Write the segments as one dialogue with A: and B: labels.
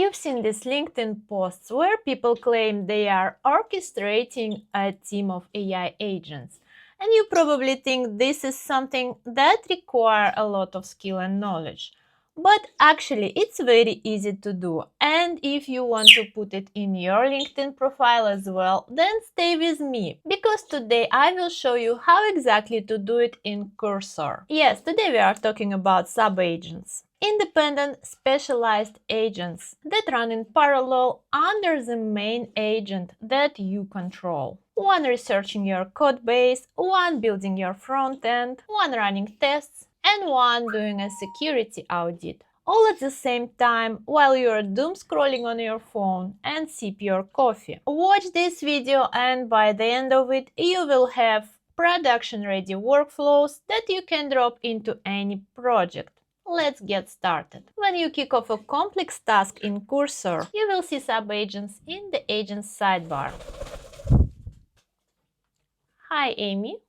A: You've seen these LinkedIn posts where people claim they are orchestrating a team of AI agents. And you probably think this is something that requires a lot of skill and knowledge. But actually, it's very easy to do. And if you want to put it in your LinkedIn profile as well, then stay with me. Because today I will show you how exactly to do it in Cursor. Yes, today we are talking about subagents. Independent specialized agents that run in parallel under the main agent that you control. One researching your code base, one building your front end, one running tests, and one doing a security audit. All at the same time while you're doom scrolling on your phone and sip your coffee. Watch this video and by the end of it you will have production-ready workflows that you can drop into any project. Let's get started. When you kick off a complex task in Cursor, you will see subagents in the Agents sidebar. Hi, Amy.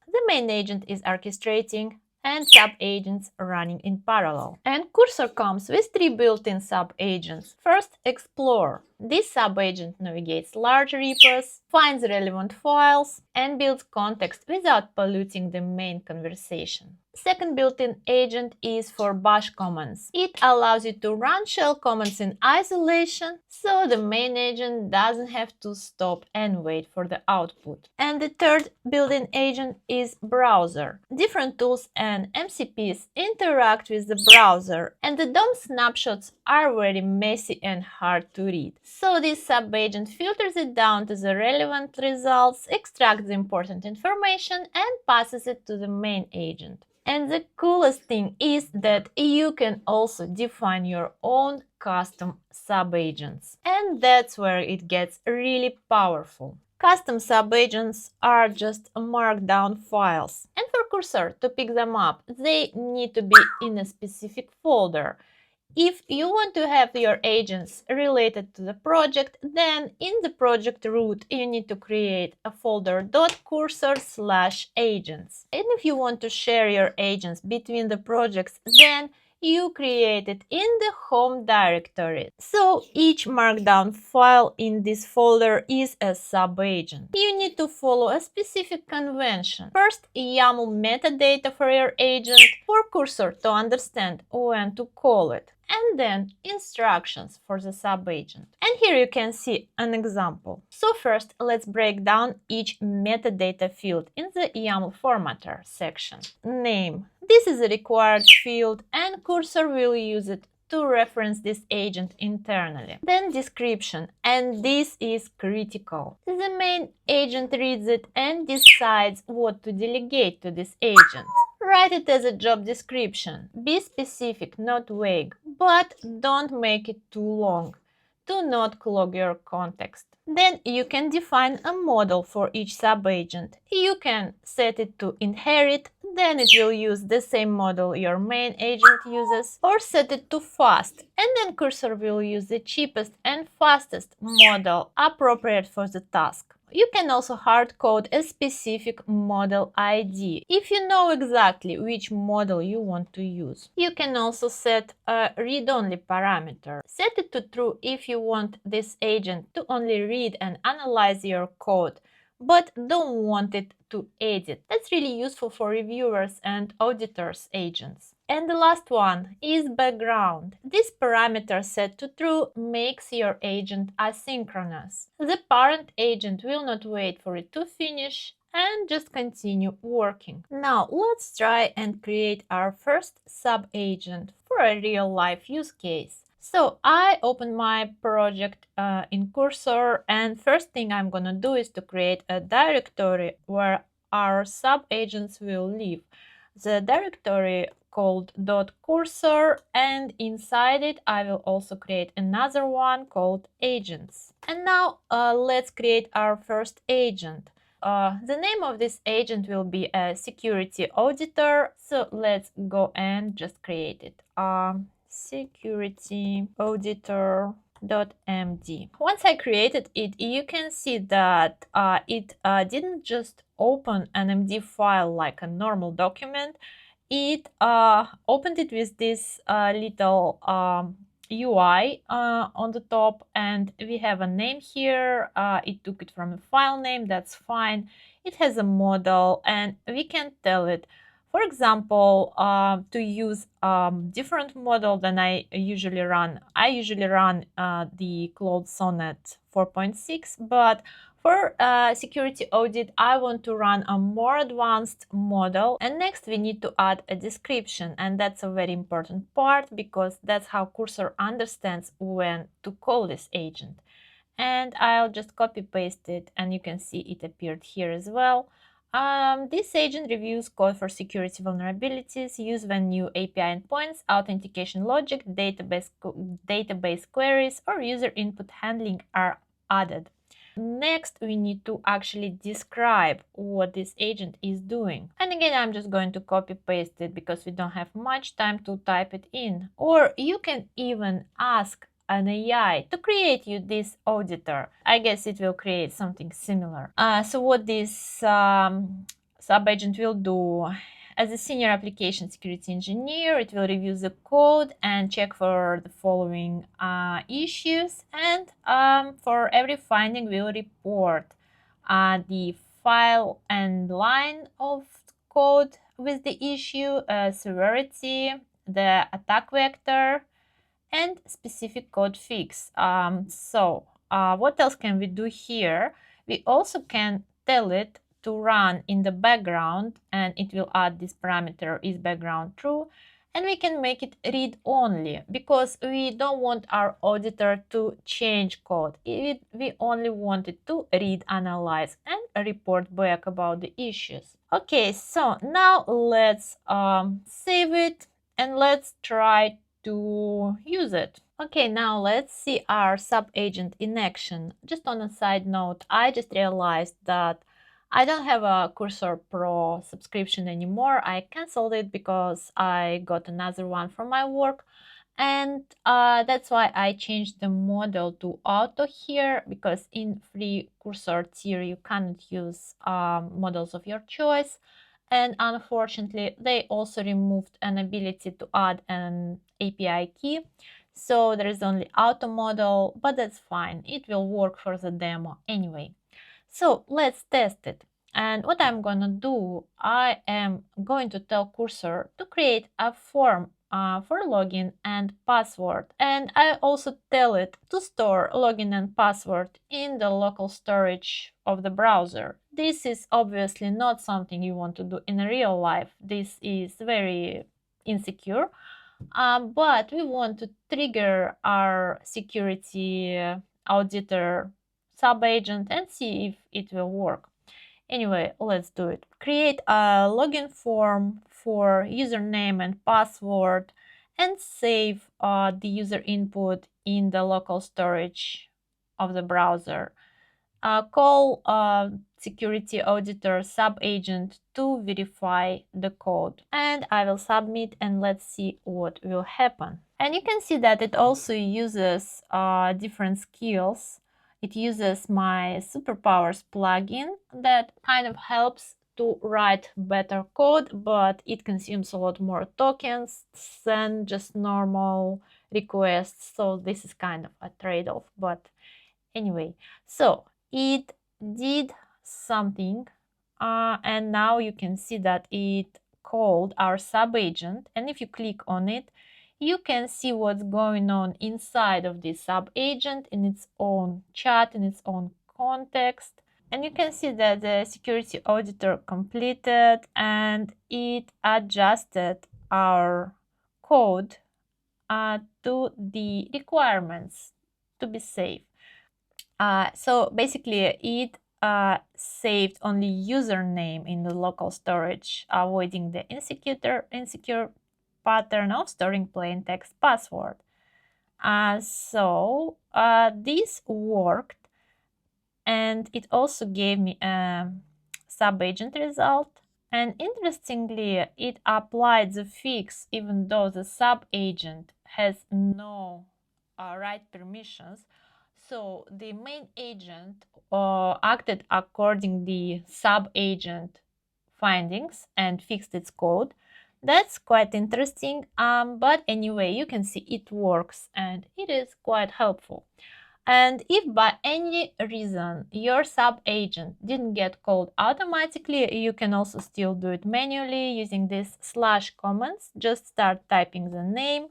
A: The main agent is orchestrating and sub-agents running in parallel. And Cursor comes with 3 built-in sub-agents. First, Explore. This sub-agent navigates large repos, finds relevant files, and builds context without polluting the main conversation. Second built-in agent is for bash commands. It allows you to run shell commands in isolation, so the main agent doesn't have to stop and wait for the output. And the third built-in agent is browser. Different tools and MCPs interact with the browser, and the DOM snapshots are very messy and hard to read. So this sub-agent filters it down to the relevant results, extracts the important information, and passes it to the main agent. And the coolest thing is that you can also define your own custom subagents. And that's where it gets really powerful. Custom subagents are just markdown files. And for Cursor to pick them up, they need to be in a specific folder. If you want to have your agents related to the project, then in the project root you need to create a folder .cursor/agents. And if you want to share your agents between the projects, then you create it in the home directory. So each markdown file in this folder is a subagent. You need to follow a specific convention. First, YAML metadata for your agent for Cursor to understand when to call it, and then instructions for the subagent. And here you can see an example. So first, let's break down each metadata field in the YAML formatter section. Name. This is a required field and Cursor will use it to reference this agent internally. Then description, and this is critical. The main agent reads it and decides what to delegate to this agent. Write it as a job description. Be specific, not vague, but don't make it too long. Do not clog your context. Then you can define a model for each subagent. You can set it to inherit, then it will use the same model your main agent uses, or set it to fast, and then Cursor will use the cheapest and fastest model appropriate for the task. You can also hard code a specific model ID if you know exactly which model you want to use. You can also set a read-only parameter. Set it to true if you want this agent to only read and analyze your code, but don't want it to edit. That's really useful for reviewers and auditors agents. And the last one is background. This parameter set to true makes your agent asynchronous. The parent agent will not wait for it to finish and just continue working. Now let's try and create our first sub-agent for a real-life use case. So I open my project in Cursor, and first thing I'm gonna do is to create a directory where our sub-agents will live. The directory called .cursor, and inside it I will also create another one called agents. And now let's create our first agent. The name of this agent will be a security auditor, so let's go and just create it. Security auditor.md. Once I created it, you can see that it didn't just open an MD file like a normal document. it opened it with this little UI on the top, and we have a name here. It took it from a file name, that's fine. It has a model, and we can tell it, for example, to use different model than I usually run. I usually run the Claude Sonnet 4.6, but for security audit, I want to run a more advanced model. And next we need to add a description. And that's a very important part because that's how Cursor understands when to call this agent. And I'll just copy paste it, and you can see it appeared here as well. This agent reviews code for security vulnerabilities used when new API endpoints, authentication logic, database queries, or user input handling are added. Next, we need to actually describe what this agent is doing. And again, I'm just going to copy paste it because we don't have much time to type it in. Or you can even ask an AI to create you this auditor. I guess it will create something similar. So what this subagent will do, as a senior application security engineer, it will review the code and check for the following issues. And for every finding, we'll report the file and line of code with the issue, severity, the attack vector, and specific code fix. What else can we do here? We also can tell it to run in the background, and it will add this parameter is background true, and we can make it read only because we don't want our auditor to change code. We only want it to read, analyze, and report back about the issues. Okay, so now let's save it and let's try to use it. Okay, now let's see our subagent in action. Just on a side note, I just realized that I don't have a Cursor Pro subscription anymore. I canceled it because I got another one from my work. And that's why I changed the model to auto here, because in free Cursor tier you cannot use models of your choice. And unfortunately, they also removed an ability to add an API key. So there is only auto model, but that's fine. It will work for the demo anyway. So let's test it. And what I'm going to do, I am going to tell Cursor to create a form for login and password. And I also tell it to store login and password in the local storage of the browser. This is obviously not something you want to do in real life. This is very insecure. But we want to trigger our security auditor subagent and see if it will work. Anyway, let's do it. Create a login form for username and password and save the user input in the local storage of the browser. Call security auditor subagent to verify the code. And I will submit, and let's see what will happen. And you can see that it also uses different skills. It uses my superpowers plugin that kind of helps to write better code, but it consumes a lot more tokens than just normal requests. So this is kind of a trade-off, but anyway, so it did something, and now you can see that it called our subagent, and if you click on it, you can see what's going on inside of this subagent in its own chat, in its own context. And you can see that the security auditor completed and it adjusted our code to the requirements to be safe. So basically, it saved only username in the local storage, avoiding the insecure pattern of storing plain text password. This worked, and it also gave me a subagent result. And interestingly, it applied the fix even though the subagent has no right permissions. So the main agent acted according the subagent findings and fixed its code. That's quite interesting, but anyway, you can see it works and it is quite helpful. And if by any reason your sub-agent didn't get called automatically, you can also still do it manually using this / commands. Just start typing the name,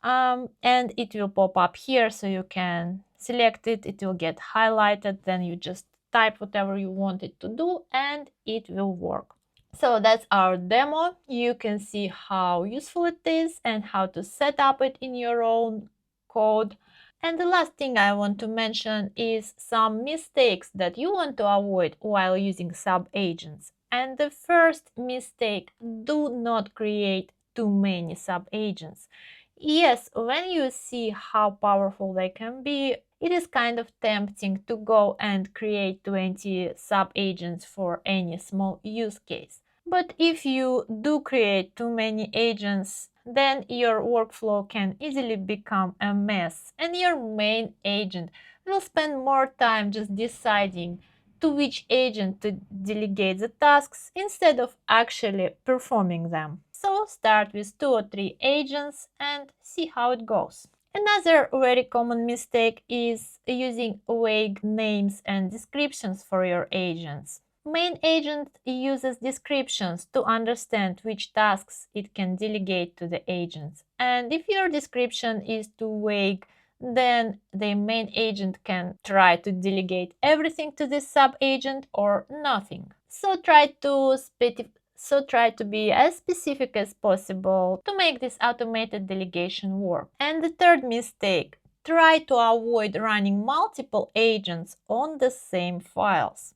A: and it will pop up here, so you can select it, it will get highlighted, then you just type whatever you want it to do and it will work. So that's our demo. You can see how useful it is and how to set up it in your own code. And the last thing I want to mention is some mistakes that you want to avoid while using sub-agents. And the first mistake, do not create too many sub-agents. Yes, when you see how powerful they can be, it is kind of tempting to go and create 20 sub-agents for any small use case. But if you do create too many agents, then your workflow can easily become a mess, and your main agent will spend more time just deciding to which agent to delegate the tasks instead of actually performing them. So start with 2 or 3 agents and see how it goes. Another very common mistake is using vague names and descriptions for your agents. Main agent uses descriptions to understand which tasks it can delegate to the agents. And if your description is too vague, then the main agent can try to delegate everything to this sub-agent or nothing. So try to be as specific as possible to make this automated delegation work. And the third mistake, try to avoid running multiple agents on the same files.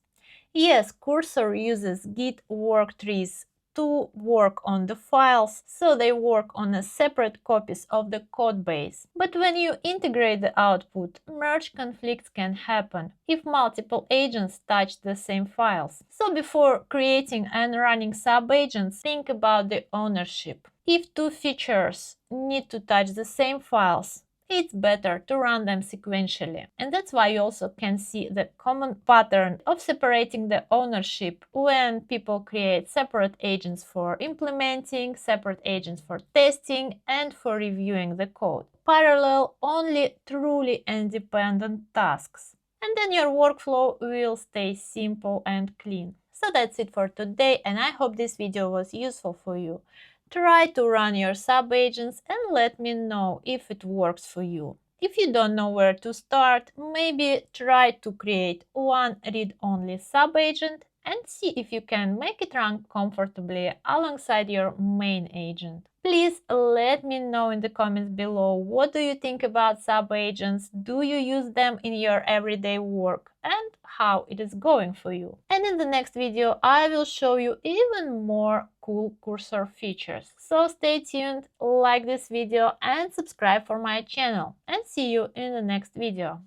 A: Yes, Cursor uses Git work trees to work on the files, so they work on a separate copies of the codebase. But when you integrate the output, merge conflicts can happen if multiple agents touch the same files. So before creating and running sub-agents, think about the ownership. If 2 features need to touch the same files, it's better to run them sequentially. And that's why you also can see the common pattern of separating the ownership when people create separate agents for implementing, separate agents for testing, and for reviewing the code. Parallel only truly independent tasks. And then your workflow will stay simple and clean. So that's it for today, and I hope this video was useful for you. Try to run your sub-agents and let me know if it works for you. If you don't know where to start, maybe try to create one read-only sub-agent and see if you can make it run comfortably alongside your main agent. Please let me know in the comments below, what do you think about sub-agents? Do you use them in your everyday work? And how it is going for you. And in the next video, I will show you even more cool Cursor features. So stay tuned, like this video and subscribe for my channel. And see you in the next video.